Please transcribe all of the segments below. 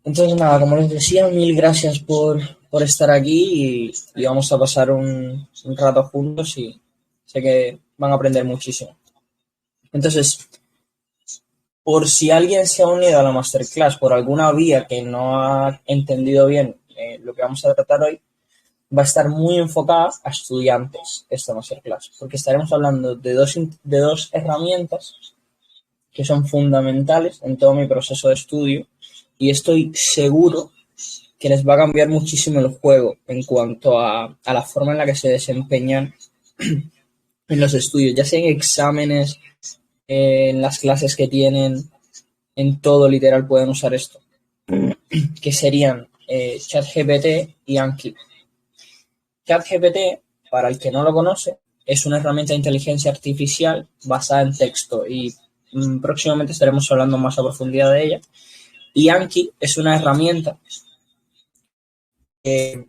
Entonces, nada, como les decía, mil gracias por estar aquí y vamos a pasar un rato juntos y sé que van a aprender muchísimo. Entonces, por si alguien se ha unido a la masterclass por alguna vía que no ha entendido bien lo que vamos a tratar hoy, va a estar muy enfocada a estudiantes esta masterclass, porque estaremos hablando de dos herramientas que son fundamentales en todo mi proceso de estudio y estoy seguro que les va a cambiar muchísimo el juego en cuanto a la forma en la que se desempeñan en los estudios, ya sea en exámenes, en las clases que tienen, en todo literal pueden usar esto, que serían ChatGPT y Anki. ChatGPT, para el que no lo conoce, es una herramienta de inteligencia artificial basada en texto y próximamente estaremos hablando más a profundidad de ella. Y Anki es una herramienta que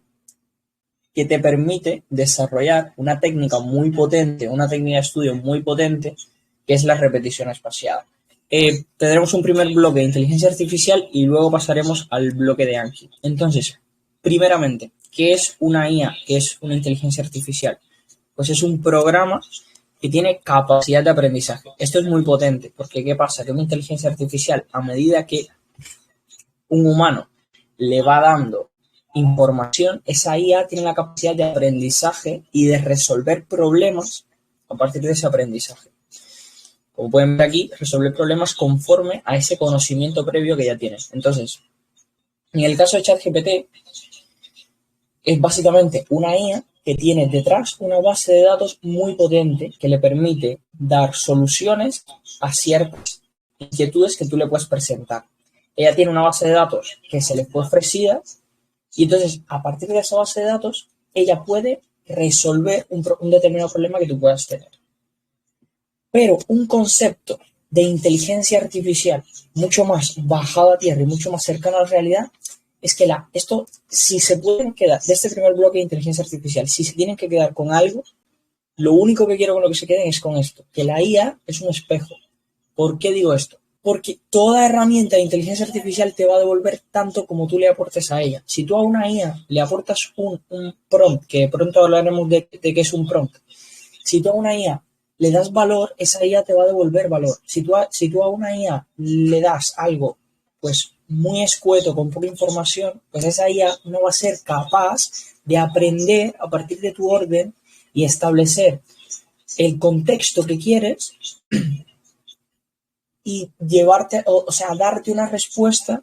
te permite desarrollar una técnica muy potente, una técnica de estudio muy potente, que es la repetición espaciada. Tendremos un primer bloque de inteligencia artificial y luego pasaremos al bloque de Anki. Entonces, primeramente, ¿qué es una IA? ¿Qué es una inteligencia artificial? Pues es un programa que tiene capacidad de aprendizaje. Esto es muy potente, porque ¿qué pasa? Que una inteligencia artificial, a medida que un humano le va dando información, esa IA tiene la capacidad de aprendizaje y de resolver problemas a partir de ese aprendizaje. Como pueden ver aquí, resolver problemas conforme a ese conocimiento previo que ya tienes. Entonces, en el caso de ChatGPT, es básicamente una IA que tiene detrás una base de datos muy potente que le permite dar soluciones a ciertas inquietudes que tú le puedes presentar. Ella tiene una base de datos que se le fue ofrecida y entonces a partir de esa base de datos ella puede resolver un determinado problema que tú puedas tener. Pero un concepto de inteligencia artificial mucho más bajado a tierra y mucho más cercano a la realidad es que esto, si se pueden quedar, de este primer bloque de inteligencia artificial, si se tienen que quedar con algo, lo único que quiero con lo que se queden es con esto, que la IA es un espejo. ¿Por qué digo esto? Porque toda herramienta de inteligencia artificial te va a devolver tanto como tú le aportes a ella. Si tú a una IA le aportas un prompt, que pronto hablaremos de qué es un prompt, si tú a una IA le das valor, esa IA te va a devolver valor. Si tú a una IA le das algo pues muy escueto, con poca información, pues esa IA no va a ser capaz de aprender a partir de tu orden y establecer el contexto que quieres y llevarte, o sea, darte una respuesta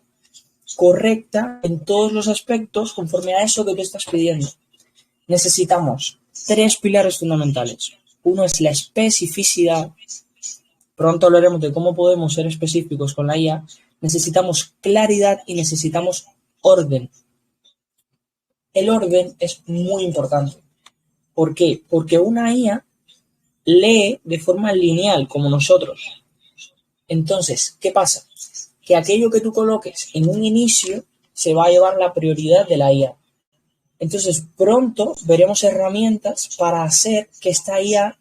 correcta en todos los aspectos conforme a eso que tú estás pidiendo. Necesitamos tres pilares fundamentales. Uno es la especificidad. Pronto hablaremos de cómo podemos ser específicos con la IA. Necesitamos claridad y necesitamos orden. El orden es muy importante. ¿Por qué? Porque una IA lee de forma lineal, como nosotros. Entonces, ¿qué pasa? Que aquello que tú coloques en un inicio se va a llevar la prioridad de la IA. Entonces, pronto veremos herramientas para hacer que esta IA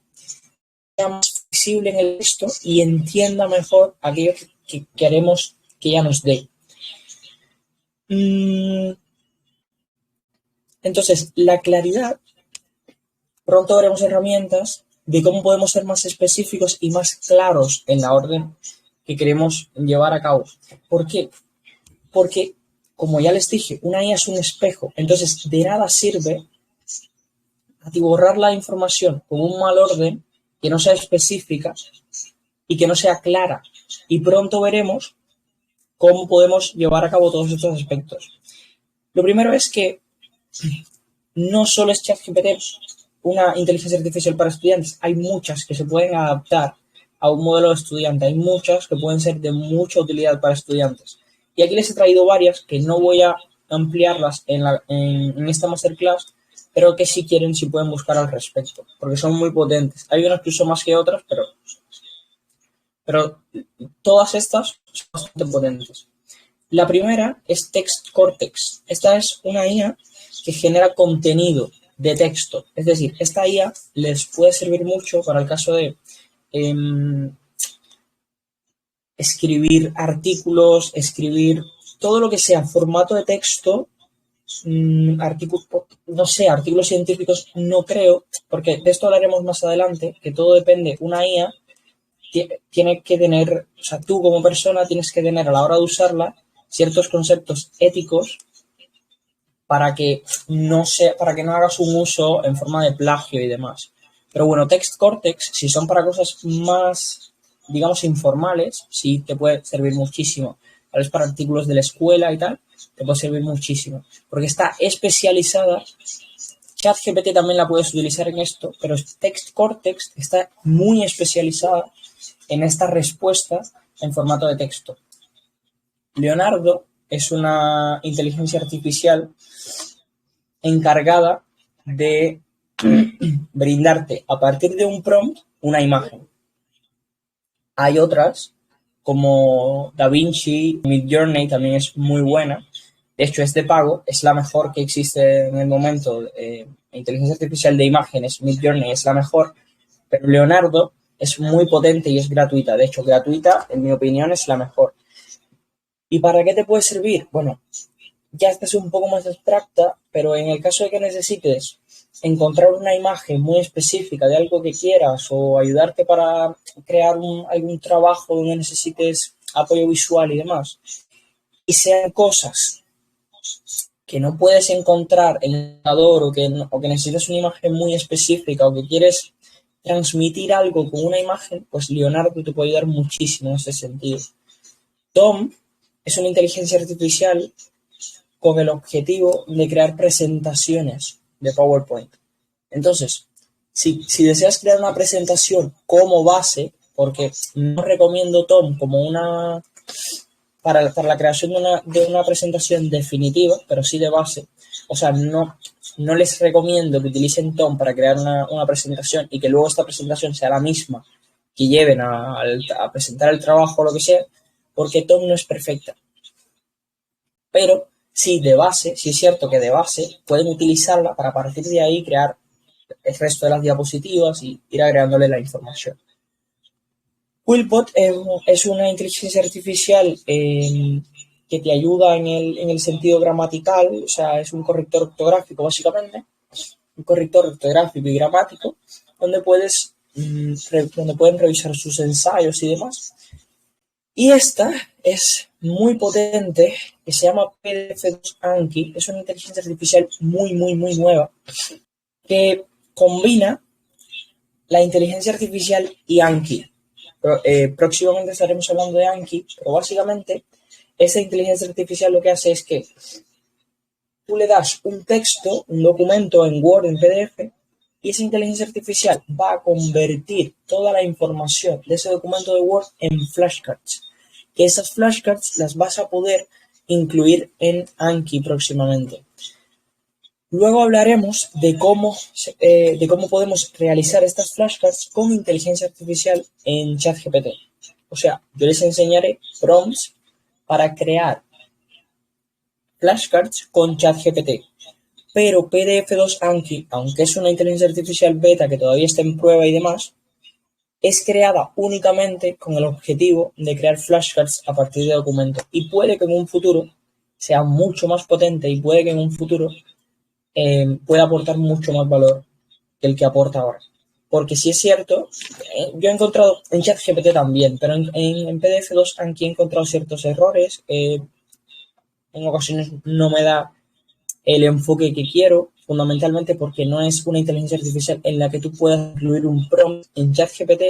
sea más flexible en el texto y entienda mejor aquello que queremos que ella nos dé. Entonces, la claridad, pronto veremos herramientas de cómo podemos ser más específicos y más claros en la orden que queremos llevar a cabo. ¿Por qué? Porque, como ya les dije, una IA es un espejo, entonces de nada sirve atiborrar la información con un mal orden que no sea específica y que no sea clara. Y pronto veremos cómo podemos llevar a cabo todos estos aspectos. Lo primero es que no solo es ChatGPT una inteligencia artificial para estudiantes, hay muchas que se pueden adaptar a un modelo de estudiante, hay muchas que pueden ser de mucha utilidad para estudiantes. Y aquí les he traído varias que no voy a ampliarlas en esta masterclass, pero que si quieren, sí pueden buscar al respecto, porque son muy potentes. Hay unas que uso más que otras, pero todas estas son bastante potentes. La primera es Text Cortex. Esta es una IA que genera contenido de texto. Es decir, esta IA les puede servir mucho para el caso de escribir artículos, escribir todo lo que sea formato de texto, artículos, no sé, artículos científicos, no creo, porque de esto hablaremos más adelante, que todo depende, una IA tiene que tener, o sea, tú como persona tienes que tener a la hora de usarla ciertos conceptos éticos para que no hagas un uso en forma de plagio y demás. Pero bueno, Text Cortex, si son para cosas más, digamos, informales, sí te puede servir muchísimo. Tal vez para artículos de la escuela y tal, te puede servir muchísimo. Porque está especializada. ChatGPT también la puedes utilizar en esto, pero Text Cortex está muy especializada en esta respuesta en formato de texto. Leonardo es una inteligencia artificial encargada de brindarte a partir de un prompt una imagen. Hay otras como DaVinci, Midjourney también es muy buena. De hecho, es de pago, es la mejor que existe en el momento. Inteligencia artificial de imágenes, Midjourney es la mejor, pero Leonardo es muy potente y es gratuita. De hecho, gratuita, en mi opinión, es la mejor. ¿Y para qué te puede servir? Bueno, ya esta es un poco más abstracta, pero en el caso de que necesites encontrar una imagen muy específica de algo que quieras o ayudarte para crear algún trabajo donde necesites apoyo visual y demás, y sean cosas que no puedes encontrar en el ordenador o que necesitas una imagen muy específica o que quieres transmitir algo con una imagen, pues Leonardo te puede ayudar muchísimo en ese sentido. Tom es una inteligencia artificial con el objetivo de crear presentaciones de PowerPoint. Entonces, si deseas crear una presentación como base, porque no recomiendo Tom como para la creación de una presentación definitiva, pero sí de base, o sea, no les recomiendo que utilicen Tom para crear una presentación y que luego esta presentación sea la misma que lleven a presentar el trabajo o lo que sea, porque Tom no es perfecta. Pero sí, de base, sí es cierto que de base pueden utilizarla para a partir de ahí crear el resto de las diapositivas y ir agregándole la información. Quillbot es una inteligencia artificial que te ayuda en el sentido gramatical, o sea, es un corrector ortográfico básicamente, un corrector ortográfico y gramático, donde pueden revisar sus ensayos y demás. Y esta es muy potente, que se llama PDF2 Anki, es una inteligencia artificial muy nueva, que combina la inteligencia artificial y Anki. Próximamente estaremos hablando de Anki, pero básicamente esta inteligencia artificial lo que hace es que tú le das un texto, un documento en Word, en PDF, y esa inteligencia artificial va a convertir toda la información de ese documento de Word en flashcards. Que esas flashcards las vas a poder incluir en Anki próximamente. Luego hablaremos de cómo podemos realizar estas flashcards con inteligencia artificial en ChatGPT. O sea, yo les enseñaré prompts para crear flashcards con ChatGPT. Pero PDF2 Anki, aunque es una inteligencia artificial beta que todavía está en prueba y demás, es creada únicamente con el objetivo de crear flashcards a partir de documentos. Y puede que en un futuro sea mucho más potente y puede que en un futuro pueda aportar mucho más valor que el que aporta ahora. Porque si es cierto, yo he encontrado en ChatGPT también, pero en PDF2 Anki he encontrado ciertos errores. En ocasiones no me da el enfoque que quiero, fundamentalmente porque no es una inteligencia artificial en la que tú puedas incluir un prompt en ChatGPT.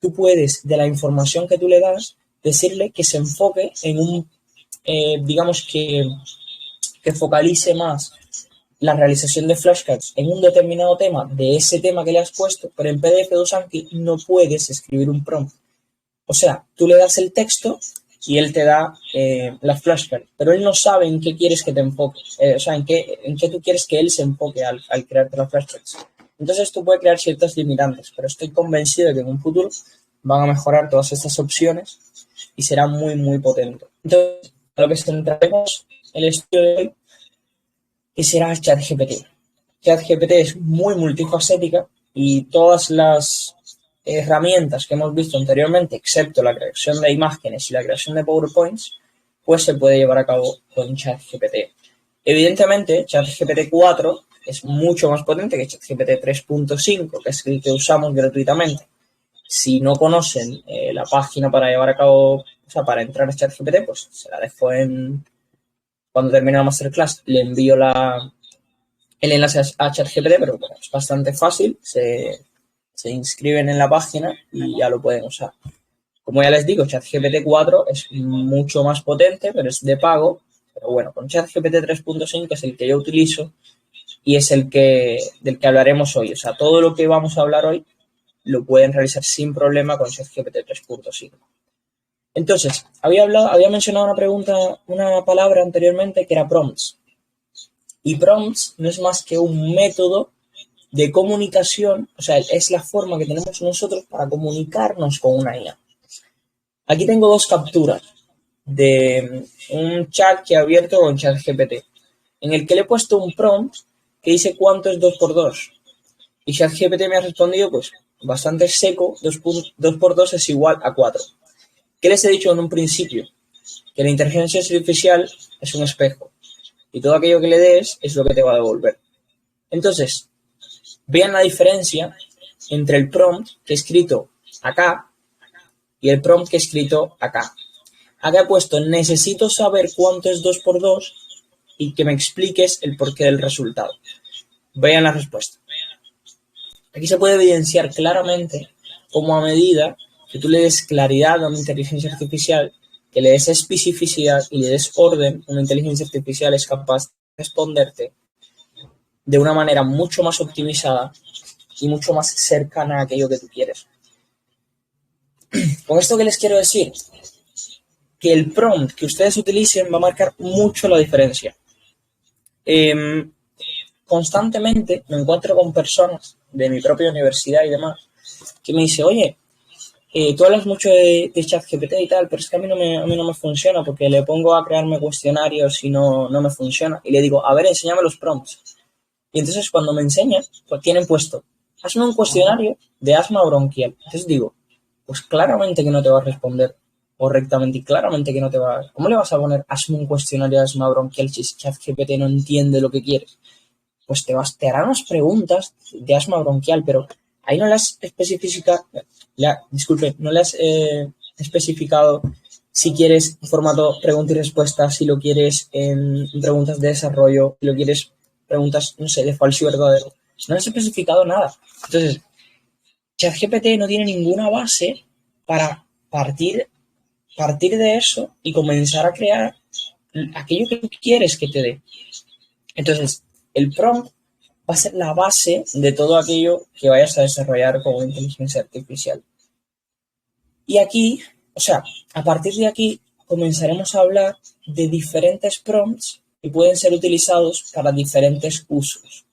Tú puedes, de la información que tú le das, decirle que se enfoque en digamos que focalice más la realización de flashcards en un determinado tema de ese tema que le has puesto, pero en PDF2 Anki no puedes escribir un prompt. O sea, tú le das el texto y él te da las flashcards, pero él no sabe en qué quieres que te enfoque, o sea, en qué tú quieres que él se enfoque al crearte las flashcards. Entonces esto puede crear ciertas limitantes, pero estoy convencido de que en un futuro van a mejorar todas estas opciones y será muy potente. Entonces, a lo que centraremos el estudio de hoy, que será ChatGPT. ChatGPT es muy multifacética y todas las herramientas que hemos visto anteriormente, excepto la creación de imágenes y la creación de PowerPoints, pues se puede llevar a cabo con ChatGPT. Evidentemente, ChatGPT 4 es mucho más potente que ChatGPT 3.5, que es el que usamos gratuitamente. Si no conocen la página para llevar a cabo, o sea, para entrar a ChatGPT, pues se la dejo cuando termine la masterclass, le envío el enlace a ChatGPT, pero bueno, es bastante fácil, se inscriben en la página y ya lo pueden usar. Como ya les digo, ChatGPT 4 es mucho más potente, pero es de pago. Pero bueno, con ChatGPT 3.5 es el que yo utilizo y es del que hablaremos hoy. O sea, todo lo que vamos a hablar hoy lo pueden realizar sin problema con ChatGPT 3.5. Entonces, había mencionado una palabra anteriormente que era prompts. Y prompts no es más que un método de comunicación, o sea, es la forma que tenemos nosotros para comunicarnos con una IA. Aquí tengo dos capturas de un chat que he abierto con ChatGPT, en el que le he puesto un prompt que dice cuánto es 2 por 2. Y ChatGPT me ha respondido, pues, bastante seco, 2 por 2 es igual a 4. ¿Qué les he dicho en un principio? Que la inteligencia artificial es un espejo y todo aquello que le des es lo que te va a devolver. Entonces, vean la diferencia entre el prompt que he escrito acá y el prompt que he escrito acá. Acá he puesto, necesito saber cuánto es 2 por 2 y que me expliques el porqué del resultado. Vean la respuesta. Aquí se puede evidenciar claramente cómo a medida que tú le des claridad a una inteligencia artificial, que le des especificidad y le des orden, una inteligencia artificial es capaz de responderte de una manera mucho más optimizada y mucho más cercana a aquello que tú quieres. Con esto, ¿qué les quiero decir? Que el prompt que ustedes utilicen va a marcar mucho la diferencia. Constantemente me encuentro con personas de mi propia universidad y demás que me dicen, oye, tú hablas mucho de ChatGPT y tal, pero es que a mí no me funciona porque le pongo a crearme cuestionarios y no me funciona. Y le digo, a ver, enséñame los prompts. Y entonces cuando me enseñan, pues tienen puesto, hazme un cuestionario de asma bronquial. Entonces digo, pues claramente que no te va a responder correctamente y claramente que no te va a... ¿Cómo le vas a poner, hazme un cuestionario de asma bronquial si ChatGPT no entiende lo que quieres? Pues te harán unas preguntas de asma bronquial, pero ahí no las especifica, no le has especificado si quieres en formato pregunta y respuesta, si lo quieres en preguntas de desarrollo, si lo quieres preguntas, no sé, de falso y verdadero. No has especificado nada. Entonces, ChatGPT no tiene ninguna base para partir de eso y comenzar a crear aquello que tú quieres que te dé. Entonces, el prompt va a ser la base de todo aquello que vayas a desarrollar con inteligencia artificial. Y aquí, o sea, a partir de aquí comenzaremos a hablar de diferentes prompts que pueden ser utilizados para diferentes usos.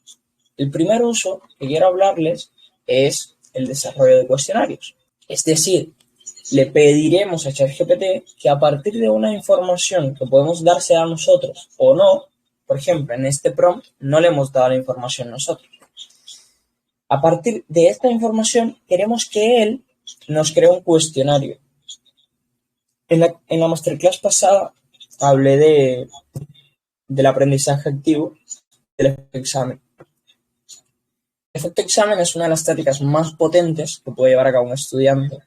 El primer uso que quiero hablarles es el desarrollo de cuestionarios. Es decir, le pediremos a ChatGPT que a partir de una información que podemos darse a nosotros o no, por ejemplo, en este prompt no le hemos dado la información nosotros. A partir de esta información queremos que él nos cree un cuestionario. En la masterclass pasada hablé del aprendizaje activo del efecto examen. El efecto examen es una de las tácticas más potentes que puede llevar a cabo un estudiante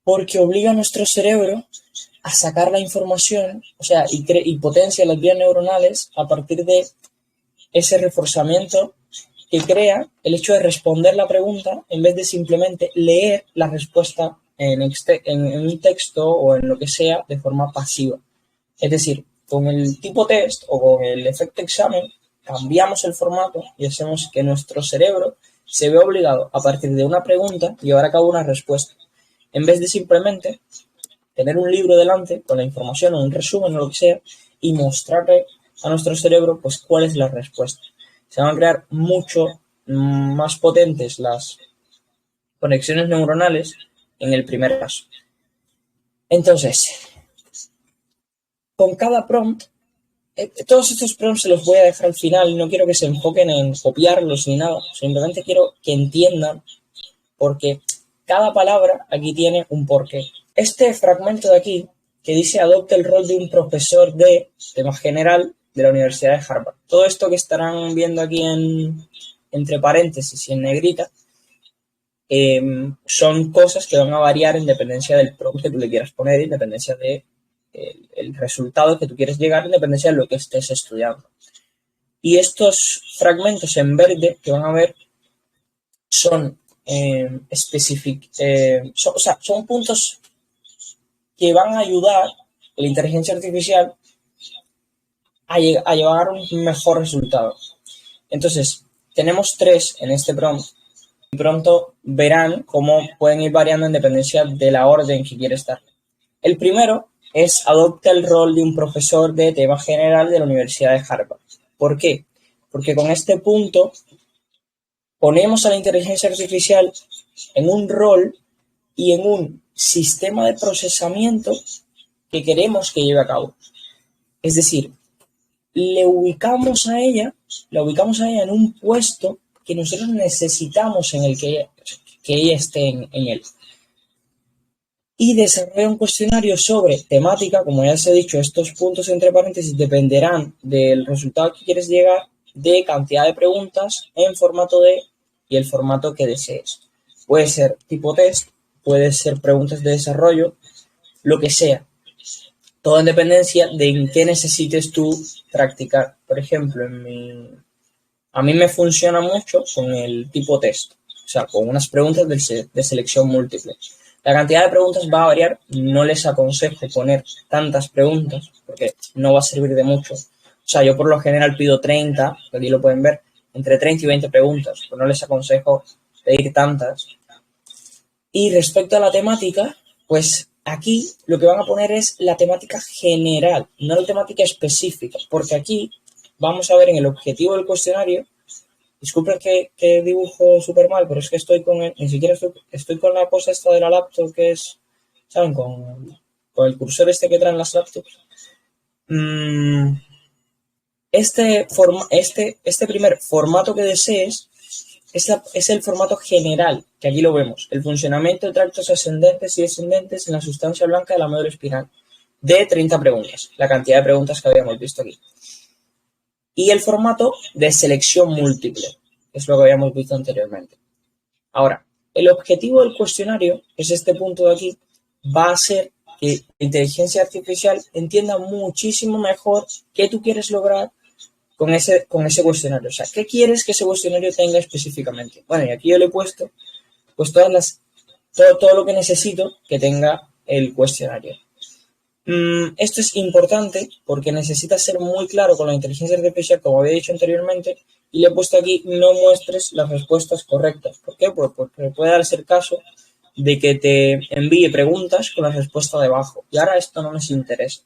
porque obliga a nuestro cerebro a sacar la información, o sea, y potencia las vías neuronales a partir de ese reforzamiento que crea el hecho de responder la pregunta en vez de simplemente leer la respuesta en un texto o en lo que sea de forma pasiva. Es decir, con el tipo test o con el efecto examen cambiamos el formato y hacemos que nuestro cerebro se vea obligado a partir de una pregunta llevar a cabo una respuesta, en vez de simplemente tener un libro delante con la información o un resumen o lo que sea y mostrarle a nuestro cerebro pues cuál es la respuesta. Se van a crear mucho más potentes las conexiones neuronales en el primer caso. Entonces, con cada prompt, todos estos prompts se los voy a dejar al final y no quiero que se enfoquen en copiarlos ni nada, simplemente quiero que entiendan porque cada palabra aquí tiene un porqué. Este fragmento de aquí, que dice adopta el rol de un profesor de tema general de la Universidad de Harvard. Todo esto que estarán viendo aquí entre paréntesis y en negrita son cosas que van a variar en dependencia del prompt que tú le quieras poner, en dependencia de el resultado que tú quieres llegar, en dependencia de lo que estés estudiando. Y estos fragmentos en verde que van a ver son son puntos que van a ayudar a la inteligencia artificial a llevar a un mejor resultado. Entonces, tenemos 3 en este prompt. Y pronto verán cómo pueden ir variando en dependencia de la orden que quieres dar. El primero es adopta el rol de un profesor de tema general de la Universidad de Harvard. ¿Por qué? Porque con este punto ponemos a la inteligencia artificial en un rol y en un sistema de procesamiento que queremos que lleve a cabo. Es decir, la ubicamos a ella en un puesto que nosotros necesitamos en el que ella esté en él. Y desarrolla un cuestionario sobre temática. Como ya os he dicho, estos puntos entre paréntesis dependerán del resultado que quieres llegar, de cantidad de preguntas en formato D y el formato que desees. Puede ser tipo test, puede ser preguntas de desarrollo, lo que sea. Todo en dependencia de en qué necesites tú practicar. Por ejemplo, a mí me funciona mucho con el tipo test, o sea, con unas preguntas de selección múltiple. La cantidad de preguntas va a variar, no les aconsejo poner tantas preguntas porque no va a servir de mucho. O sea, yo por lo general pido 30, que aquí lo pueden ver, entre 30 y 20 preguntas, pero no les aconsejo pedir tantas. Y respecto a la temática, pues aquí lo que van a poner es la temática general, no la temática específica, porque aquí vamos a ver en el objetivo del cuestionario. Disculpen que dibujo súper mal, pero es que ni siquiera estoy con la cosa esta de la laptop, que es, ¿saben? Con el cursor este que traen las laptops. Este primer formato que desees es el formato general, que aquí lo vemos. El funcionamiento de tractos ascendentes y descendentes en la sustancia blanca de la médula espinal. De 30 preguntas, la cantidad de preguntas que habíamos visto aquí. Y el formato de selección múltiple, que es lo que habíamos visto anteriormente. Ahora, el objetivo del cuestionario, que es este punto de aquí, va a ser que la inteligencia artificial entienda muchísimo mejor qué tú quieres lograr con ese cuestionario. O sea, ¿qué quieres que ese cuestionario tenga específicamente? Bueno, y aquí yo le he puesto pues todo lo que necesito que tenga el cuestionario. Esto es importante porque necesitas ser muy claro con la inteligencia artificial, como había dicho anteriormente, y le he puesto aquí no muestres las respuestas correctas. ¿Por qué? Pues porque puede darse el caso de que te envíe preguntas con la respuesta debajo. Y ahora esto no nos interesa.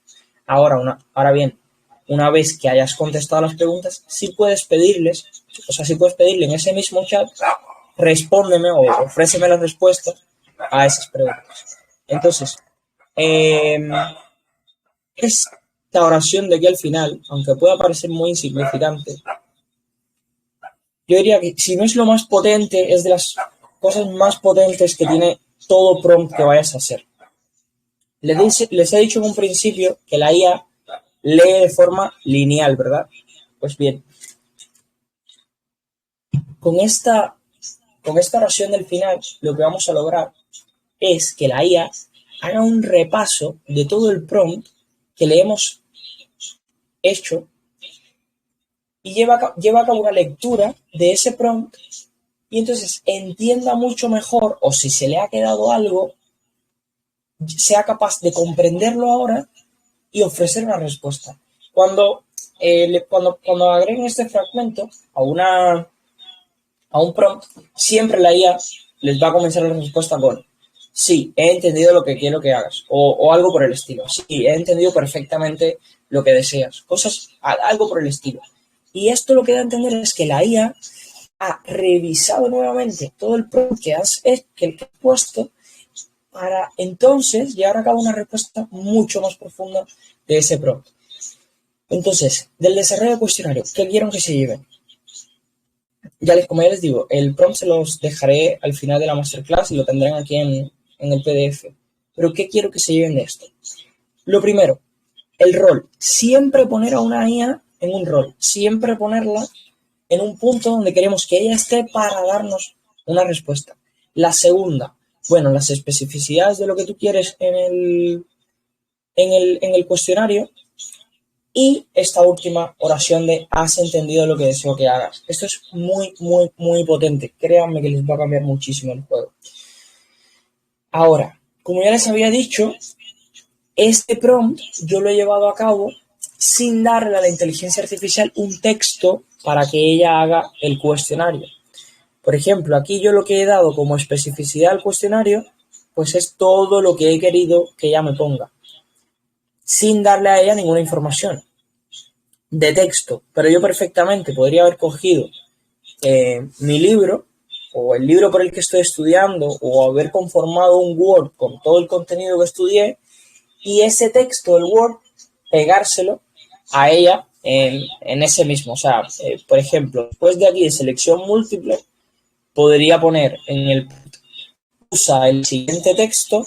Ahora bien, una vez que hayas contestado las preguntas, sí puedes pedirle en ese mismo chat, respóndeme o ofréceme las respuestas a esas preguntas. Entonces, esta oración de aquí al final, aunque pueda parecer muy insignificante, yo diría que si no es lo más potente, es de las cosas más potentes que tiene todo prompt que vayas a hacer. Les he dicho en un principio que la IA lee de forma lineal, ¿verdad? Pues bien, con esta oración del final, lo que vamos a lograr es que la IA haga un repaso de todo el prompt que le hemos hecho y lleva a cabo una lectura de ese prompt y entonces entienda mucho mejor, o si se le ha quedado algo, sea capaz de comprenderlo ahora y ofrecer una respuesta. Cuando agreguen este fragmento a un prompt, siempre la IA les va a comenzar la respuesta con sí, he entendido lo que quiero que hagas, o algo por el estilo. Sí, he entendido perfectamente lo que deseas, algo por el estilo. Y esto lo que da a entender es que la IA ha revisado nuevamente todo el prompt que has puesto para entonces llevar a cabo una respuesta mucho más profunda de ese prompt. Entonces, del desarrollo del cuestionario, ¿qué quiero que se lleven? Como ya les digo, el prompt se los dejaré al final de la masterclass y lo tendrán aquí en el PDF. Pero ¿qué quiero que se lleven de esto? Lo primero, el rol. Siempre poner a una IA en un rol. Siempre ponerla en un punto donde queremos que ella esté para darnos una respuesta. La segunda, bueno, las especificidades de lo que tú quieres en el cuestionario. Y esta última oración de has entendido lo que deseo que hagas. Esto es muy, muy, muy potente. Créanme que les va a cambiar muchísimo el juego. Ahora, como ya les había dicho, este prompt yo lo he llevado a cabo sin darle a la inteligencia artificial un texto para que ella haga el cuestionario. Por ejemplo, aquí yo lo que he dado como especificidad al cuestionario, pues es todo lo que he querido que ella me ponga, sin darle a ella ninguna información de texto. Pero yo perfectamente podría haber cogido mi libro o el libro por el que estoy estudiando o haber conformado un Word con todo el contenido que estudié y ese texto, el Word, pegárselo a ella en ese mismo. O sea, por ejemplo, después de aquí de selección múltiple, podría poner en el usa el siguiente texto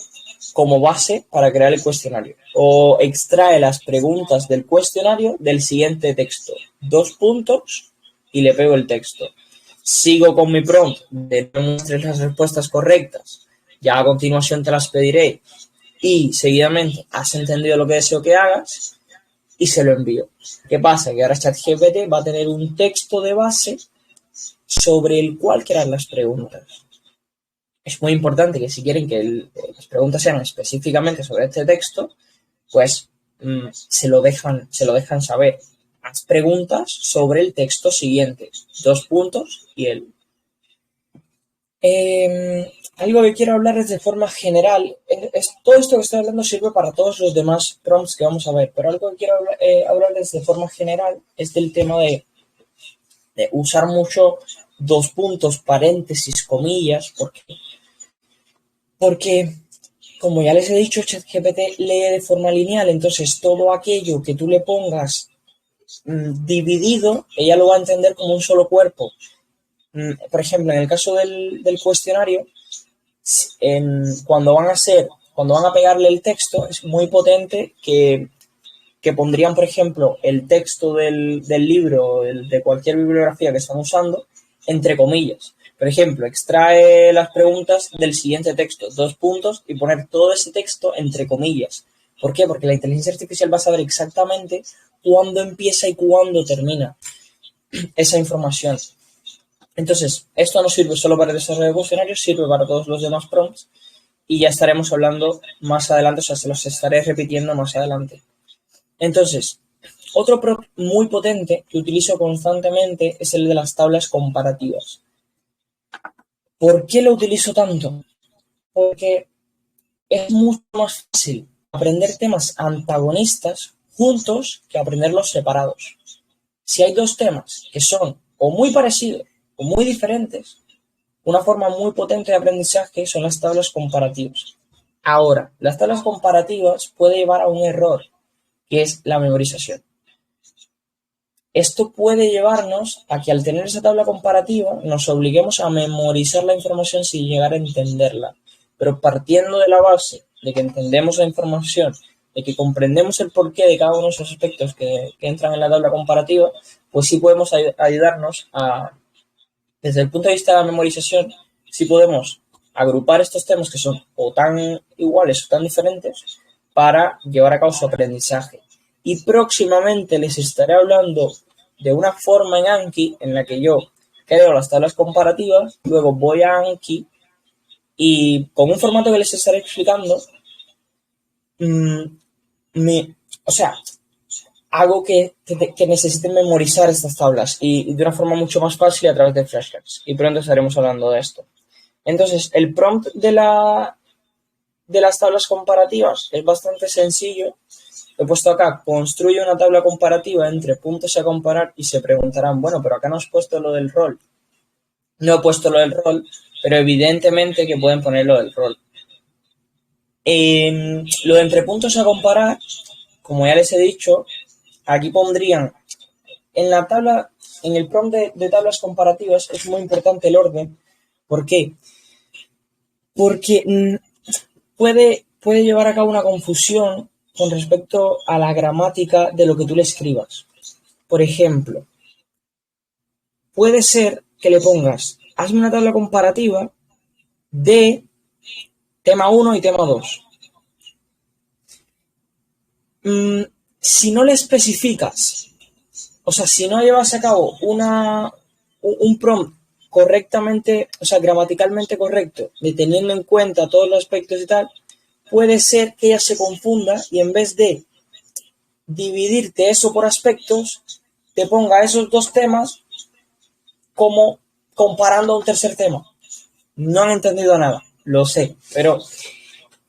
como base para crear el cuestionario o extrae las preguntas del cuestionario del siguiente texto. 2 puntos y le pego el texto. Sigo con mi prompt de no muestres las respuestas correctas. Ya a continuación te las pediré y seguidamente has entendido lo que deseo que hagas y se lo envío. ¿Qué pasa? Que ahora ChatGPT va a tener un texto de base sobre el cual crear las preguntas. Es muy importante que si quieren que las preguntas sean específicamente sobre este texto, pues se lo dejan saber. Haz preguntas sobre el texto siguiente. 2 puntos y el... algo que quiero hablar es de forma general. Todo esto que estoy hablando sirve para todos los demás prompts que vamos a ver, pero algo que quiero hablarles de forma general es del tema de usar mucho 2 puntos, paréntesis, comillas, porque como ya les he dicho, ChatGPT lee de forma lineal, entonces todo aquello que tú le pongas dividido, ella lo va a entender como un solo cuerpo. Por ejemplo, en el caso del cuestionario, cuando van a pegarle el texto, es muy potente que pondrían, por ejemplo, el texto del libro, de cualquier bibliografía que están usando, entre comillas. Por ejemplo, extrae las preguntas del siguiente texto, 2 puntos, y poner todo ese texto entre comillas. ¿Por qué? Porque la inteligencia artificial va a saber exactamente cuándo empieza y cuándo termina esa información. Entonces, esto no sirve solo para el desarrollo de cuestionarios, sirve para todos los demás prompts, y ya estaremos hablando más adelante, o sea, se los estaré repitiendo más adelante. Entonces, otro prompt muy potente que utilizo constantemente es el de las tablas comparativas. ¿Por qué lo utilizo tanto? Porque es mucho más fácil aprender temas antagonistas juntos que aprenderlos separados. Si hay 2 temas que son o muy parecidos o muy diferentes, una forma muy potente de aprendizaje son las tablas comparativas. Ahora, las tablas comparativas pueden llevar a un error, que es la memorización. Esto puede llevarnos a que al tener esa tabla comparativa nos obliguemos a memorizar la información sin llegar a entenderla. Pero partiendo de la base de que entendemos la información, de que comprendemos el porqué de cada uno de esos aspectos que entran en la tabla comparativa, pues sí podemos ayudarnos desde el punto de vista de la memorización, sí podemos agrupar estos temas que son o tan iguales o tan diferentes para llevar a cabo su aprendizaje. Y próximamente les estaré hablando de una forma en Anki en la que yo creo las tablas comparativas, luego voy a Anki y con un formato que les estaré explicando, o sea, hago que necesiten memorizar estas tablas y de una forma mucho más fácil a través de flashcards. Y pronto estaremos hablando de esto. Entonces, el prompt de las tablas comparativas es bastante sencillo. He puesto acá, construye una tabla comparativa entre puntos a comparar y se preguntarán, bueno, pero acá no has puesto lo del rol. No he puesto lo del rol, pero evidentemente que pueden poner lo del rol. Lo de entre puntos a comparar, como ya les he dicho, aquí pondrían en la tabla, en el prompt de tablas comparativas es muy importante el orden. ¿Por qué? Porque puede llevar a cabo una confusión con respecto a la gramática de lo que tú le escribas. Por ejemplo, puede ser que le pongas, hazme una tabla comparativa de tema 1 y tema 2. Si no le especificas, o sea, si no llevas a cabo un prompt correctamente, o sea, gramaticalmente correcto, de teniendo en cuenta todos los aspectos y tal, puede ser que ella se confunda y en vez de dividirte eso por aspectos, te ponga esos dos temas como comparando a un tercer tema. No han entendido nada, lo sé, pero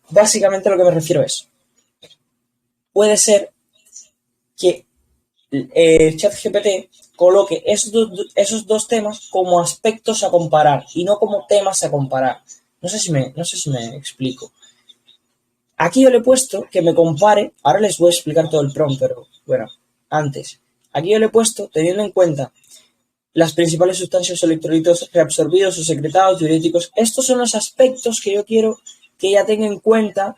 básicamente lo que me refiero es, puede ser que el ChatGPT coloque esos dos temas como aspectos a comparar y no como temas a comparar. No sé si me explico. Aquí yo le he puesto que me compare, ahora les voy a explicar todo el prompt, pero bueno, antes. Aquí yo le he puesto, teniendo en cuenta las principales sustancias o electrolitos reabsorbidos o secretados, diuréticos. Estos son los aspectos que yo quiero que ella tenga en cuenta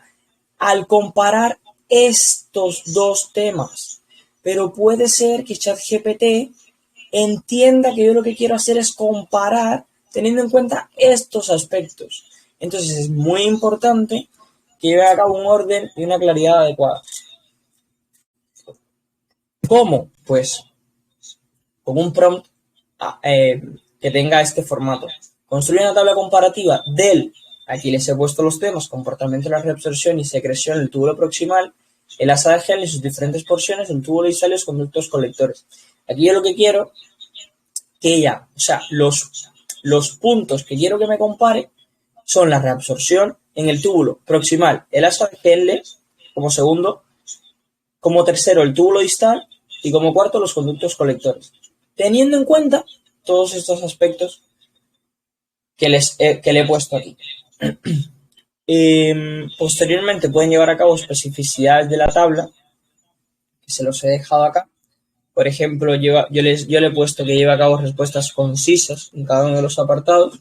al comparar estos dos temas. Pero puede ser que ChatGPT entienda que yo lo que quiero hacer es comparar teniendo en cuenta estos aspectos. Entonces es muy importante que lleve a cabo un orden y una claridad adecuada. ¿Cómo? Pues con un prompt que tenga este formato. Construye una tabla comparativa del, aquí les he puesto los temas, comportamiento de la reabsorción y secreción del túbulo proximal, el asa de gel y sus diferentes porciones, el túbulo distal y los conductos colectores. Aquí yo lo que quiero que ella, o sea, los puntos que quiero que me compare son la reabsorción en el túbulo proximal, el asa de gel como segundo, como tercero el túbulo distal y como cuarto los conductos colectores. Teniendo en cuenta todos estos aspectos que le he puesto aquí. Posteriormente pueden llevar a cabo especificidades de la tabla, que se los he dejado acá. Por ejemplo, yo le he puesto que lleve a cabo respuestas concisas en cada uno de los apartados,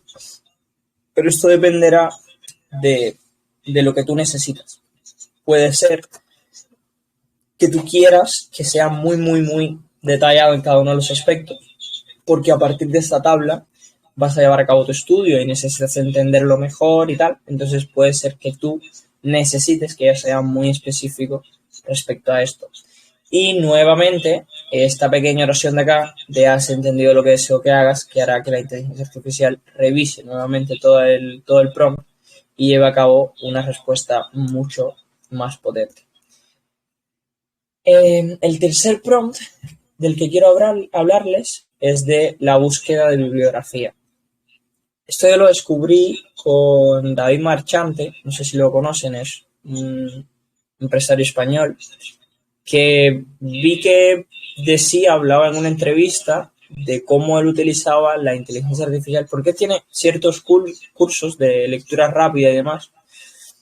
pero esto dependerá de lo que tú necesitas. Puede ser que tú quieras que sea muy, muy, muy detallado en cada uno de los aspectos, porque a partir de esta tabla vas a llevar a cabo tu estudio y necesitas entenderlo mejor y tal. Entonces puede ser que tú necesites que ya sea muy específico respecto a esto. Y nuevamente, esta pequeña oración de acá, de has entendido lo que deseo que hagas, que hará que la inteligencia artificial revise nuevamente todo el prompt y lleve a cabo una respuesta mucho más potente. El tercer prompt del que quiero hablarles es de la búsqueda de bibliografía. Esto yo lo descubrí con David Marchante, no sé si lo conocen, es un empresario español, que vi que hablaba en una entrevista de cómo él utilizaba la inteligencia artificial, porque tiene ciertos cursos de lectura rápida y demás,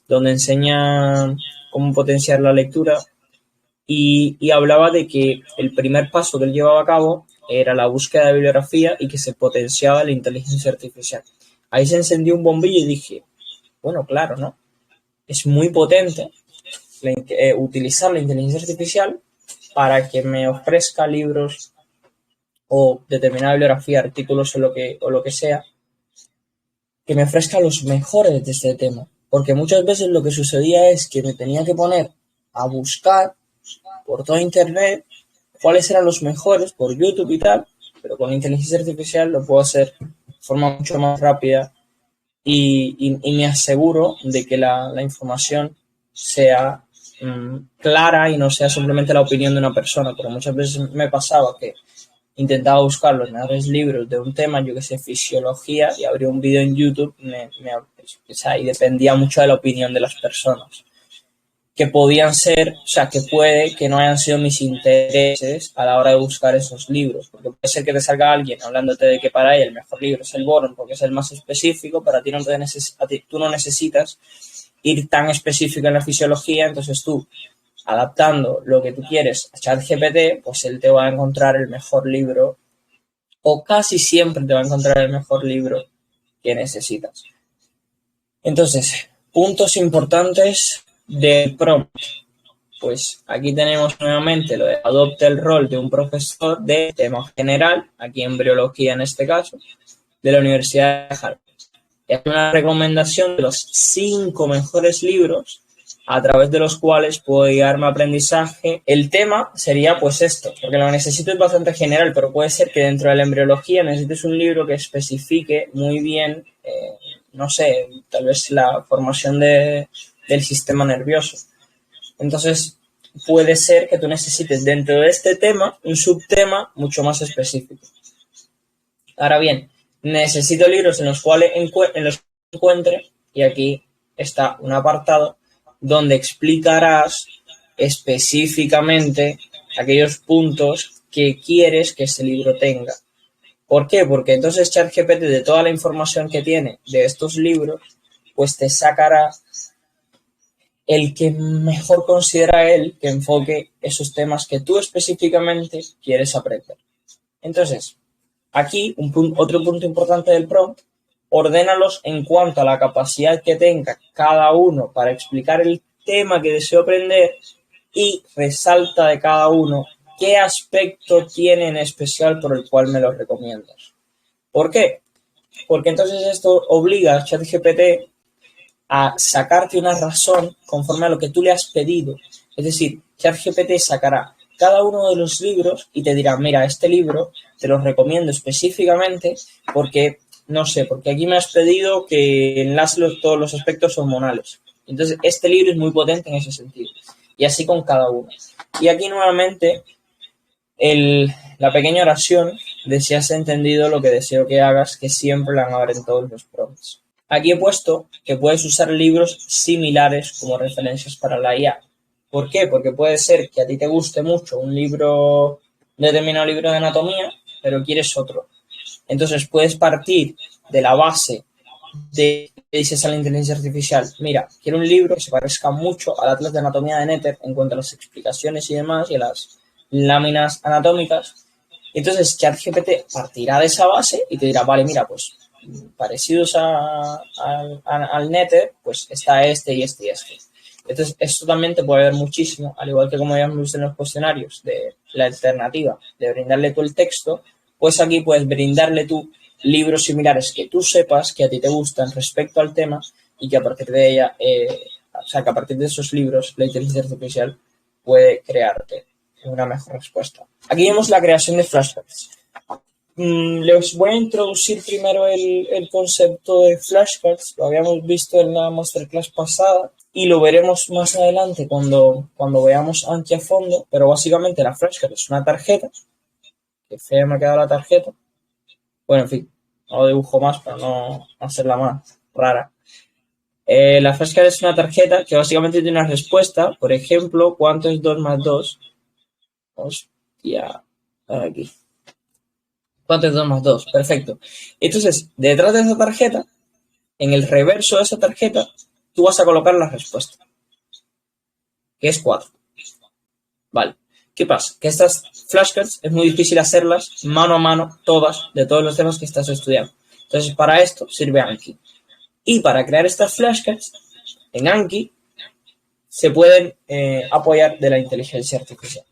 donde enseña cómo potenciar la lectura, y hablaba de que el primer paso que él llevaba a cabo era la búsqueda de bibliografía y que se potenciaba la inteligencia artificial. Ahí se encendió un bombillo y dije, bueno, claro, ¿no? Es muy potente utilizar la inteligencia artificial para que me ofrezca libros o determinada bibliografía, artículos o lo que sea, que me ofrezca los mejores de este tema. Porque muchas veces lo que sucedía es que me tenía que poner a buscar por todo internet cuáles eran los mejores por YouTube y tal, pero con inteligencia artificial lo puedo hacer de forma mucho más rápida y me aseguro de que la información sea clara y no sea simplemente la opinión de una persona, porque muchas veces me pasaba que intentaba buscar los mejores libros de un tema, yo que sé, fisiología, y abría un vídeo en YouTube y dependía mucho de la opinión de las personas, que podían ser, o sea, que puede que no hayan sido mis intereses a la hora de buscar esos libros, porque puede ser que te salga alguien hablándote de que para él el mejor libro es el Boron porque es el más específico, pero tú no necesitas ir tan específico en la fisiología, entonces tú, adaptando lo que tú quieres a ChatGPT, pues él te va a encontrar el mejor libro, o casi siempre te va a encontrar el mejor libro que necesitas. Entonces, puntos importantes del prompt. pues aquí tenemos nuevamente lo de adopte el rol de un profesor de tema general, aquí embriología en este caso, de la Universidad de Harvard. Es una recomendación de los 5 mejores libros a través de los cuales puedo guiarme a aprendizaje. El tema sería pues esto, porque lo que necesito es bastante general, pero puede ser que dentro de la embriología necesites un libro que especifique muy bien, no sé, tal vez la formación del sistema nervioso. Entonces, puede ser que tú necesites dentro de este tema un subtema mucho más específico. Ahora bien, necesito libros en los cuales encuentre, y aquí está un apartado donde explicarás específicamente aquellos puntos que quieres que ese libro tenga. ¿Por qué? Porque entonces ChatGPT, de toda la información que tiene de estos libros, pues te sacará el que mejor considera él que enfoque esos temas que tú específicamente quieres aprender. Entonces, aquí otro punto importante del prompt, ordénalos en cuanto a la capacidad que tenga cada uno para explicar el tema que deseo aprender y resalta de cada uno qué aspecto tiene en especial por el cual me lo recomiendas. ¿Por qué? Porque entonces esto obliga a ChatGPT a sacarte una razón conforme a lo que tú le has pedido. Es decir, ChatGPT sacará cada uno de los libros y te dirá, mira, este libro te lo recomiendo específicamente porque, no sé, porque aquí me has pedido que enlace todos los aspectos hormonales. Entonces, este libro es muy potente en ese sentido. Y así con cada uno. Y aquí nuevamente la pequeña oración de si has entendido lo que deseo que hagas, que siempre la van a ver en todos los prompts. Aquí he puesto que puedes usar libros similares como referencias para la IA. ¿Por qué? Porque puede ser que a ti te guste mucho un determinado libro de anatomía, pero quieres otro. Entonces puedes partir de la base de que dices a la inteligencia artificial, mira, quiero un libro que se parezca mucho al Atlas de Anatomía de Nether en cuanto a las explicaciones y demás y a las láminas anatómicas. Entonces ChatGPT partirá de esa base y te dirá, vale, mira, pues parecidos al Nether, pues está este y este y este. Entonces, esto también te puede ver muchísimo, al igual que como habíamos visto en los cuestionarios, de la alternativa de brindarle tú el texto, pues aquí puedes brindarle tú libros similares que tú sepas que a ti te gustan respecto al tema y que a partir de ella, o sea, que a partir de esos libros la inteligencia artificial puede crearte una mejor respuesta. Aquí vemos la creación de flashcards. Les voy a introducir primero el concepto de flashcards. Lo habíamos visto en la masterclass pasada y lo veremos más adelante cuando veamos Anki a fondo. Pero básicamente la flashcard es una tarjeta. Que fea me ha quedado la tarjeta. Bueno, en fin, no dibujo más para no hacerla más rara. La flashcard es una tarjeta que básicamente tiene una respuesta. Por ejemplo, ¿cuánto es 2 más 2? Hostia, aquí. ¿Cuánto es 2 más 2? Perfecto. Entonces, detrás de esa tarjeta, en el reverso de esa tarjeta, tú vas a colocar la respuesta, que es 4. Vale. ¿Qué pasa? Que estas flashcards es muy difícil hacerlas mano a mano, todas, de todos los temas que estás estudiando. Entonces, para esto sirve Anki. Y para crear estas flashcards, en Anki, se pueden apoyar de la inteligencia artificial.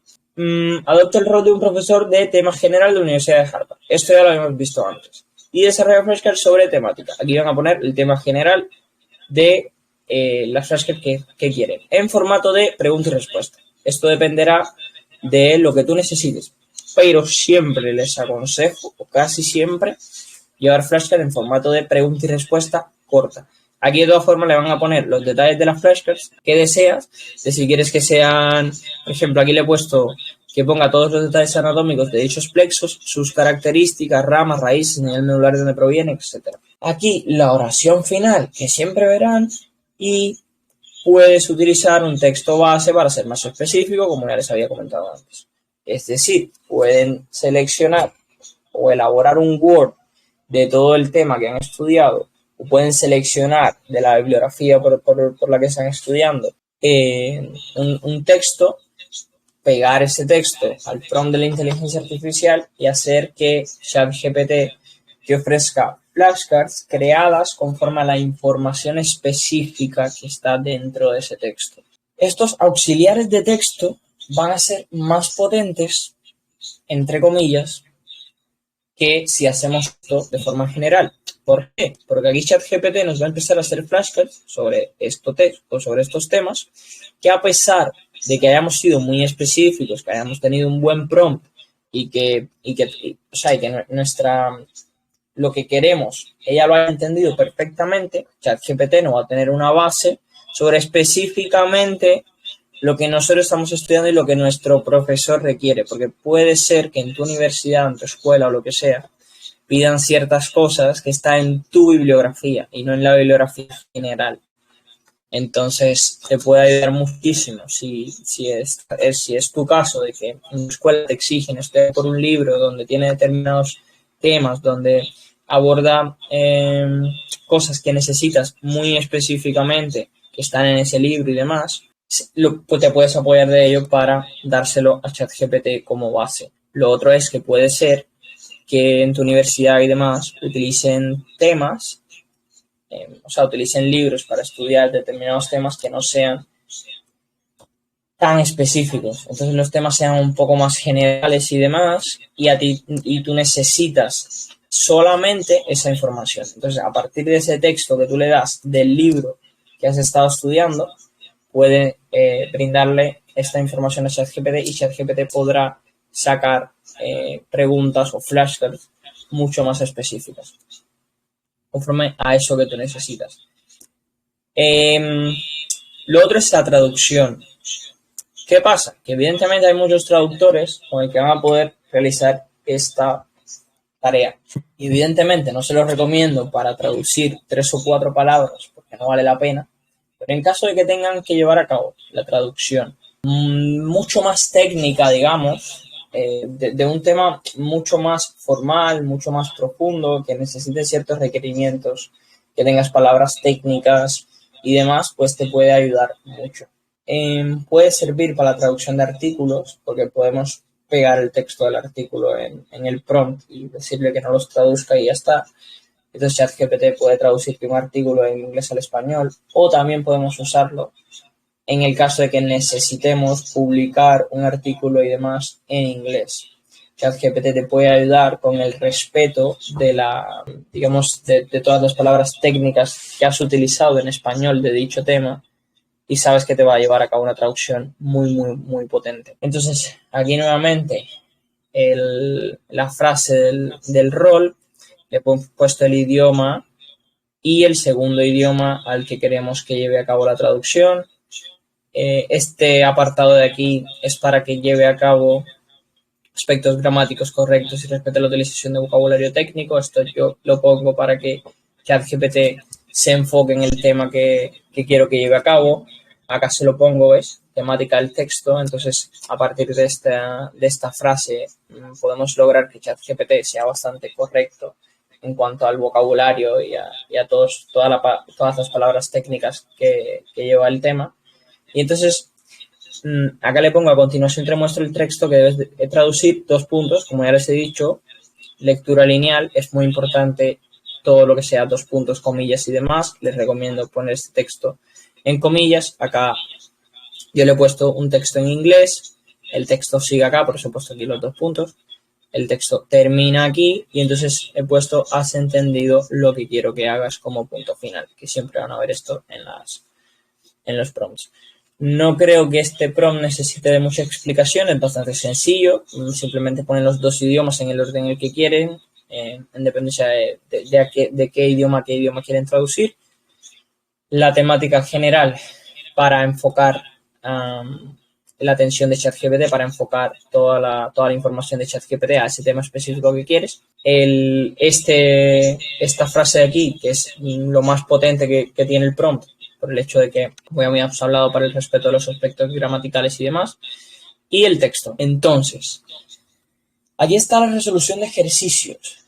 Adopta el rol de un profesor de tema general de la Universidad de Harvard. Esto ya lo habíamos visto antes. Y desarrolla flashcards sobre temática. Aquí van a poner el tema general de las flashcards que quieren, en formato de pregunta y respuesta. Esto dependerá de lo que tú necesites. Pero siempre les aconsejo, o casi siempre, llevar flashcards en formato de pregunta y respuesta corta. Aquí de todas formas le van a poner los detalles de las flashcards que deseas, de si quieres que sean, por ejemplo, aquí le he puesto que ponga todos los detalles anatómicos de dichos plexos, sus características, ramas, raíces, nivel medular de donde proviene, etc. Aquí la oración final, que siempre verán, y puedes utilizar un texto base para ser más específico, como ya les había comentado antes. Es decir, pueden seleccionar o elaborar un Word de todo el tema que han estudiado, o pueden seleccionar de la bibliografía por la que están estudiando un texto, pegar ese texto al prompt de la inteligencia artificial y hacer que ChatGPT te ofrezca flashcards creadas conforme a la información específica que está dentro de ese texto. Estos auxiliares de texto van a ser más potentes, entre comillas, que si hacemos esto de forma general. ¿Por qué? Porque aquí ChatGPT nos va a empezar a hacer flashcards sobre estos temas, que a pesar de que hayamos sido muy específicos, que hayamos tenido un buen prompt y que lo que queremos, ella lo ha entendido perfectamente, ChatGPT no va a tener una base sobre específicamente lo que nosotros estamos estudiando y lo que nuestro profesor requiere, porque puede ser que en tu universidad, en tu escuela o lo que sea, pidan ciertas cosas que están en tu bibliografía y no en la bibliografía general. Entonces, te puede ayudar muchísimo si es tu caso de que en la escuela te exigen estudiar por un libro donde tiene determinados temas, donde aborda cosas que necesitas muy específicamente, que están en ese libro y demás, pues te puedes apoyar de ello para dárselo a ChatGPT como base. Lo otro es que puede ser que en tu universidad y demás utilicen temas, utilicen libros para estudiar determinados temas que no sean tan específicos. Entonces los temas sean un poco más generales y demás, y tú necesitas solamente esa información. Entonces, a partir de ese texto que tú le das del libro que has estado estudiando, puede brindarle esta información a ChatGPT y ChatGPT podrá sacar preguntas o flashcards mucho más específicas conforme a eso que tú necesitas. Lo otro es la traducción. ¿Qué pasa? Que evidentemente hay muchos traductores con el que van a poder realizar esta tarea. Y evidentemente no se los recomiendo para traducir 3 o 4 palabras porque no vale la pena. Pero en caso de que tengan que llevar a cabo la traducción mucho más técnica, digamos, de un tema mucho más formal, mucho más profundo, que necesite ciertos requerimientos, que tengas palabras técnicas y demás, pues te puede ayudar mucho. Puede servir para la traducción de artículos, porque podemos pegar el texto del artículo en el prompt y decirle que no los traduzca y ya está. Entonces ChatGPT puede traducirte un artículo de inglés al español, o también podemos usarlo en el caso de que necesitemos publicar un artículo y demás en inglés. ChatGPT te puede ayudar con el respeto de de todas las palabras técnicas que has utilizado en español de dicho tema, y sabes que te va a llevar a cabo una traducción muy, muy, muy potente. Entonces, aquí nuevamente la frase del rol, le he puesto el idioma y el segundo idioma al que queremos que lleve a cabo la traducción. Este apartado de aquí es para que lleve a cabo aspectos gramáticos correctos y respete la utilización de vocabulario técnico. Esto yo lo pongo para que ChatGPT se enfoque en el tema que quiero que lleve a cabo. Acá se lo pongo, es temática del texto. Entonces, a partir de esta frase, podemos lograr que ChatGPT sea bastante correcto en cuanto al vocabulario y a todas las palabras técnicas que lleva el tema. Y entonces, acá le pongo a continuación, te muestro el texto que debes de traducir, 2 puntos, como ya les he dicho, lectura lineal, es muy importante todo lo que sea 2 puntos, comillas y demás. Les recomiendo poner este texto en comillas. Acá yo le he puesto un texto en inglés, el texto sigue acá, por eso he puesto aquí los 2 puntos, el texto termina aquí y entonces he puesto has entendido lo que quiero que hagas como punto final, que siempre van a ver esto en los prompts. No creo que este prompt necesite de mucha explicación, es bastante sencillo. Simplemente ponen los 2 idiomas en el orden en el que quieren, en dependencia de qué idioma quieren traducir. La temática general para enfocar la atención de ChatGPT, para enfocar toda la información de ChatGPT a ese tema específico que quieres. Esta frase de aquí, que es lo más potente que tiene el prompt, por el hecho de que, como ya habíamos hablado, para el respeto de los aspectos gramaticales y demás, y el texto. Entonces, aquí está la resolución de ejercicios.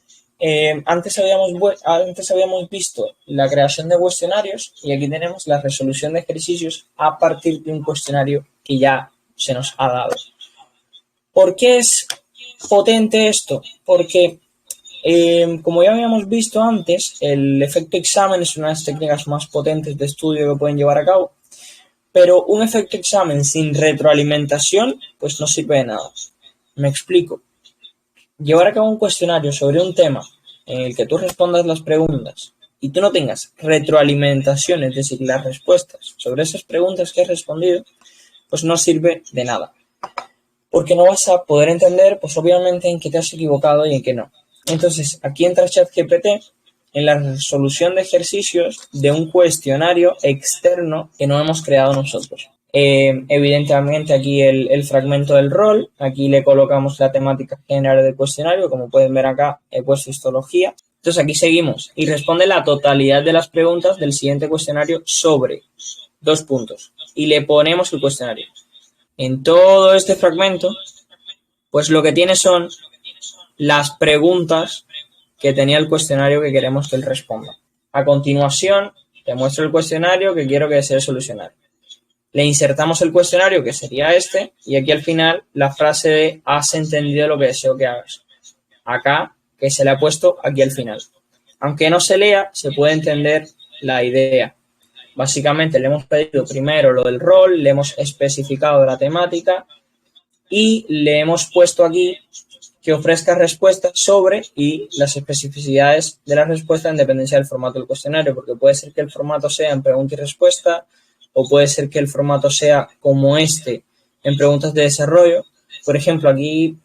Antes habíamos visto la creación de cuestionarios y aquí tenemos la resolución de ejercicios a partir de un cuestionario que ya se nos ha dado. ¿Por qué es potente esto? Porque como ya habíamos visto antes, el efecto examen es una de las técnicas más potentes de estudio que pueden llevar a cabo, Pero un efecto examen sin retroalimentación, pues no sirve de nada. Me explico. Llevar a cabo un cuestionario sobre un tema en el que tú respondas las preguntas y tú no tengas retroalimentación, es decir, las respuestas sobre esas preguntas que has respondido, pues no sirve de nada. Porque no vas a poder entender, pues obviamente, en qué te has equivocado y en qué no. Entonces, aquí entra ChatGPT en la resolución de ejercicios de un cuestionario externo que no hemos creado nosotros. Evidentemente aquí el fragmento del rol, aquí le colocamos la temática general del cuestionario, como pueden ver acá he puesto histología. Entonces aquí seguimos y responde la totalidad de las preguntas del siguiente cuestionario sobre 2 puntos y le ponemos el cuestionario. En todo este fragmento, pues lo que tiene son las preguntas que tenía el cuestionario que queremos que él responda. A continuación, te muestro el cuestionario que quiero que desee solucionar. Le insertamos el cuestionario, que sería este, y aquí al final la frase de has entendido lo que deseo que hagas. Acá, que se le ha puesto aquí al final. Aunque no se lea, se puede entender la idea. Básicamente le hemos pedido primero lo del rol, le hemos especificado la temática y le hemos puesto aquí que ofrezca respuestas sobre y las especificidades de la respuesta en dependencia del formato del cuestionario, porque puede ser que el formato sea en pregunta y respuesta o puede ser que el formato sea como este en preguntas de desarrollo. Por ejemplo, aquí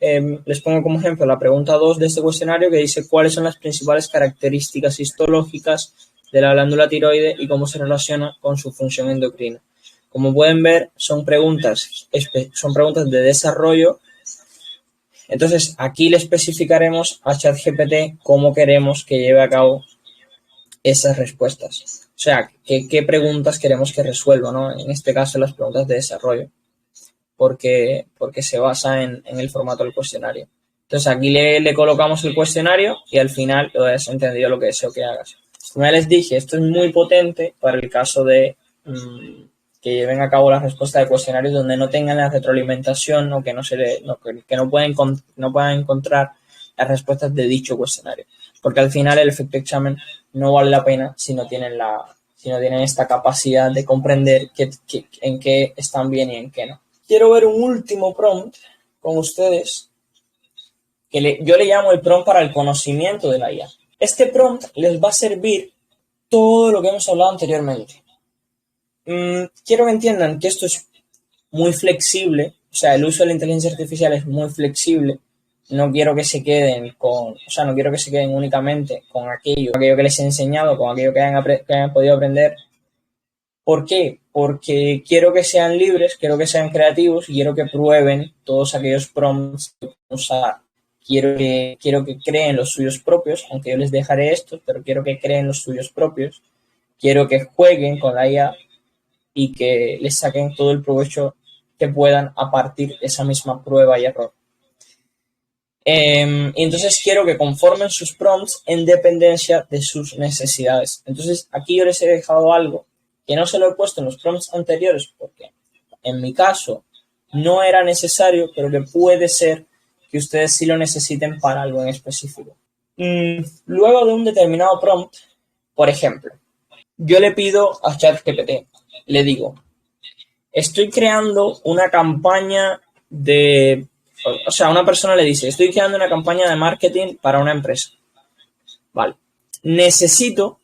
les pongo como ejemplo la pregunta 2 de este cuestionario que dice cuáles son las principales características histológicas de la glándula tiroide y cómo se relaciona con su función endocrina. Como pueden ver, son preguntas de desarrollo. Entonces, aquí le especificaremos a ChatGPT cómo queremos que lleve a cabo esas respuestas. O sea, qué preguntas queremos que resuelva, ¿no? En este caso, las preguntas de desarrollo, porque se basa en el formato del cuestionario. Entonces, aquí le colocamos el cuestionario y al final lo has entendido lo que deseo que hagas. Como ya les dije, esto es muy potente para el caso de que lleven a cabo la respuesta de cuestionarios donde no tengan la retroalimentación o que no puedan encontrar las respuestas de dicho cuestionario. Porque al final el efecto examen no vale la pena si no tienen esta capacidad de comprender en qué están bien y en qué no. Quiero ver un último prompt con ustedes que yo le llamo el prompt para el conocimiento de la IA. Este prompt les va a servir todo lo que hemos hablado anteriormente. Quiero que entiendan que esto es muy flexible, o sea, el uso de la inteligencia artificial es muy flexible. No quiero que se queden únicamente con aquello que les he enseñado, con aquello que hayan podido aprender. ¿Por qué? Porque quiero que sean libres, quiero que sean creativos y quiero que prueben todos aquellos prompts que usar. Quiero que creen los suyos propios, aunque yo les dejaré estos, pero quiero que creen los suyos propios. Quiero que jueguen con la IA y que les saquen todo el provecho que puedan a partir de esa misma prueba y error. Y entonces quiero que conformen sus prompts en dependencia de sus necesidades. Entonces aquí yo les he dejado algo que no se lo he puesto en los prompts anteriores porque en mi caso no era necesario, pero que puede ser que ustedes sí lo necesiten para algo en específico. Luego de un determinado prompt, por ejemplo, yo le pido a ChatGPT, le digo, estoy creando una campaña una persona le dice, estoy creando una campaña de marketing para una empresa. Vale. Necesito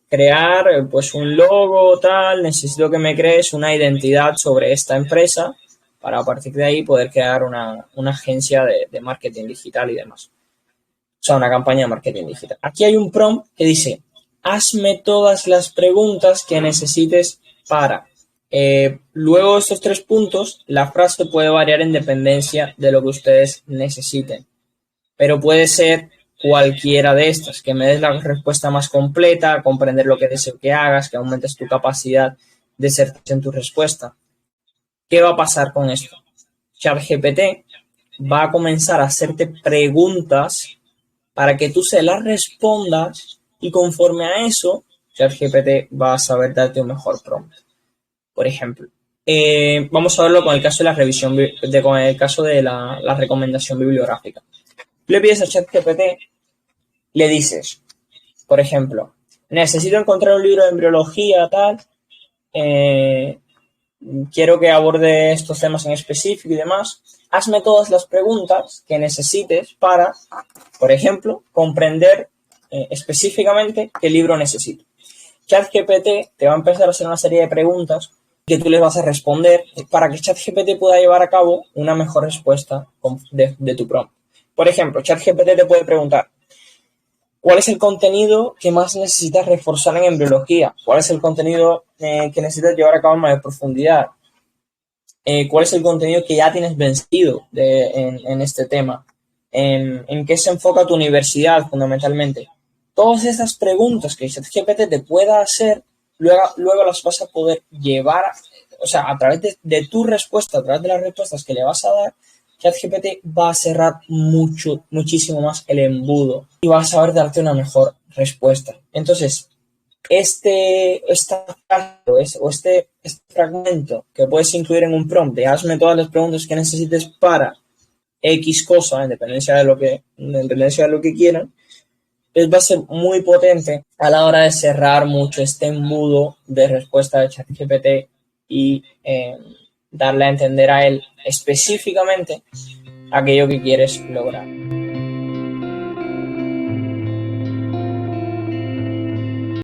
crear pues un logo, necesito que me crees una identidad sobre esta empresa para a partir de ahí poder crear una agencia de marketing digital y demás. O sea, una campaña de marketing digital. Aquí hay un prompt que dice, hazme todas las preguntas que necesites para. Luego de estos 3 puntos, la frase puede variar en dependencia de lo que ustedes necesiten. Pero puede ser cualquiera de estas, que me des la respuesta más completa, comprender lo que deseo que hagas, que aumentes tu capacidad de ser en tu respuesta. ¿Qué va a pasar con esto? ChatGPT va a comenzar a hacerte preguntas para que tú se las respondas y conforme a eso, ChatGPT va a saber darte un mejor prompt. Por ejemplo, vamos a verlo con el caso de la revisión, con el caso de la recomendación bibliográfica. Le pides a ChatGPT, le dices, por ejemplo, necesito encontrar un libro de embriología, quiero que aborde estos temas en específico y demás, hazme todas las preguntas que necesites para, por ejemplo, comprender específicamente qué libro necesito. ChatGPT te va a empezar a hacer una serie de preguntas que tú les vas a responder para que ChatGPT pueda llevar a cabo una mejor respuesta de tu prompt. Por ejemplo, ChatGPT te puede preguntar: ¿cuál es el contenido que más necesitas reforzar en embriología? ¿Cuál es el contenido que necesitas llevar a cabo en mayor profundidad? ¿Cuál es el contenido que ya tienes vencido en este tema? ¿En qué se enfoca tu universidad fundamentalmente? Todas esas preguntas que ChatGPT te pueda hacer, luego las vas a poder llevar, o sea, a través de tu respuesta, a través de las respuestas que le vas a dar, ChatGPT va a cerrar muchísimo más el embudo y va a saber darte una mejor respuesta. Entonces, este fragmento que puedes incluir en un prompt de hazme todas las preguntas que necesites para X cosa, en dependencia de lo que quieran, pues va a ser muy potente a la hora de cerrar mucho este embudo de respuesta de ChatGPT y darle a entender a él específicamente aquello que quieres lograr.